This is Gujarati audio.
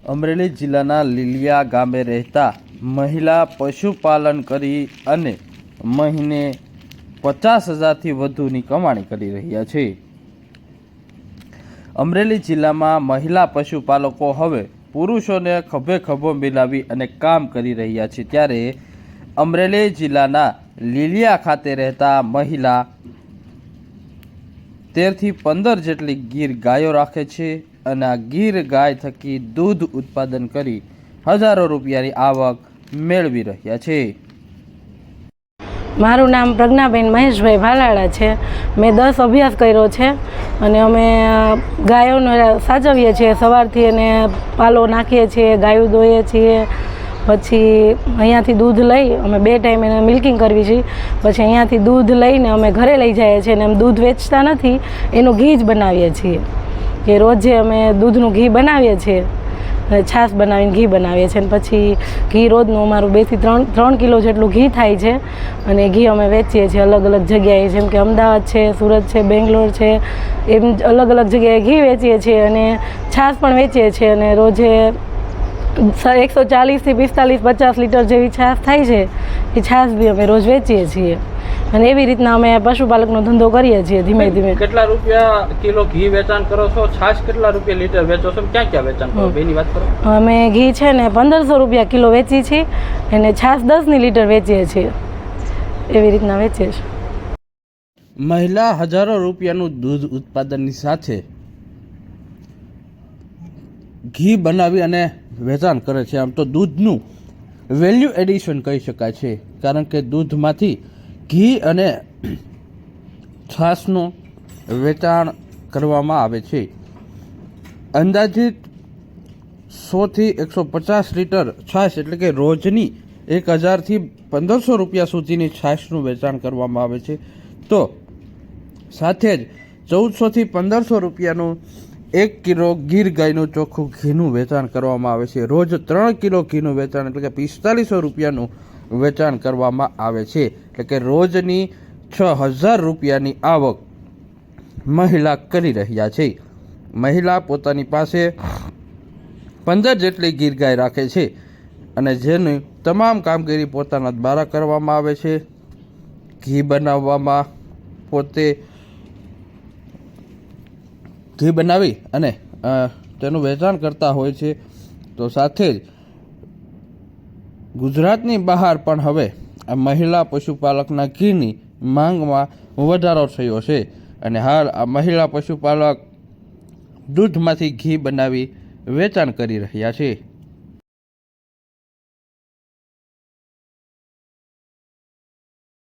અમરેલી જિલ્લાના લીલિયા ગામે રહેતા મહિલા પશુપાલન કરી અને મહિને 50,000થી વધુની કમાણી કરી રહ્યા છે। અમરેલી જિલ્લામાં મહિલા પશુપાલકો હવે પુરુષોને ખભે ખભો મિલાવી અને કામ કરી રહ્યા છે। ત્યારે અમરેલી જિલ્લાના લીલિયા ખાતે રહેતા મહિલા 13થી 15 જેટલી ગીર ગાયો રાખે છે અને આ ગીર ગાય થકી દૂધ ઉત્પાદન કરી હજારો રૂપિયાની આવક મેળવી રહ્યા છે। મારું નામ પ્રજ્ઞાબેન મહેશભાઈ ભાલાળા છે। મેં 10 અભ્યાસ કર્યો છે અને અમે ગાયોને સાચવીએ છીએ। સવારથી એને પાલો નાખીએ છીએ, ગાયો દોઈએ છીએ, પછી અહીંયાથી દૂધ લઈ અમે 2 ટાઈમ એને મિલ્કિંગ કરવી છે। પછી અહીંયાથી દૂધ લઈને અમે ઘરે લઈ જઈએ છીએ અને અમે દૂધ વેચતા નથી, એનું ઘી જ બનાવીએ છીએ કે રોજે અમે દૂધનું ઘી બનાવીએ છીએ, છાશ બનાવીને ઘી બનાવીએ છીએ અને પછી ઘી રોજનું અમારું 2 થી 3 કિલો જેટલું ઘી થાય છે અને ઘી અમે વેચીએ છીએ અલગ અલગ જગ્યાએ, જેમ કે અમદાવાદ છે, સુરત છે, બેંગ્લોર છે, એમ અલગ અલગ જગ્યાએ ઘી વેચીએ છીએ અને છાશ પણ વેચીએ છીએ અને રોજે 140 થી 45 50 લીટર જેવી છાશ થાય છે। એ છાશ બી અમે રોજ વેચીએ છીએ અને એવી રીતના અમે પશુપાલકનો ધંધો કરીએ છીએ ધીમે ધીમે। કેટલા રૂપિયા કિલો ઘી વેચાણ કરો છો? છાશ કેટલા રૂપિયા લીટર વેચો છો? ક્યાં ક્યાં વેચાણ કરો? બેની વાત કરો। અમે ઘી છે ને 1500 રૂપિયા કિલો વેચીએ છીએ અને છાશ 10 લીટર વેચીએ છીએ, એવી રીતના વેચીએ છીએ। મહિલા હજારો રૂપિયાનું દૂધ ઉત્પાદનની સાથે ઘી બનાવી અને વેચાણ કરે છે। આમ તો દૂધનું વેલ્યુ એડિશન કહી શકાય છે, કારણ કે દૂધમાંથી ઘી અને છાશનું વેચાણ કરવામાં આવે છે। અંદાજિત 100 થી 150 લીટર છાશ એટલે કે રોજની 1000 થી 1500 રૂપિયા સુધીની છાશનું વેચાણ કરવામાં આવે છે। તો સાથે જ 1400 થી 1500 રૂપિયાનું 1 કિલો ગીર ગાયનું ચોખ્ખું ઘીનું વેચાણ કરવામાં આવે છે। રોજ 3 કિલો ઘીનું વેચાણ એટલે કે 4500 રૂપિયાનું વેચાણ કરવામાં આવે છે। એટલે કે રોજની 6000 રૂપિયાની આવક મહિલા કરી રહ્યા છે। મહિલા પોતાની પાસે 15 જેટલી ગીર ગાય રાખે છે અને જેની તમામ કામગીરી પોતાના દ્વારા કરવામાં આવે છે। ઘી બનાવવામાં પોતે ઘી બનાવી અને તેનું વેચાણ કરતા હોય છે। તો સાથે જ ગુજરાતની બહાર પણ હવે આ મહિલા પશુપાલકના ઘીની માંગમાં વધારો થયો છે અને હાલ આ મહિલા પશુપાલક દૂધમાંથી ઘી બનાવી વેચાણ કરી રહ્યા છે।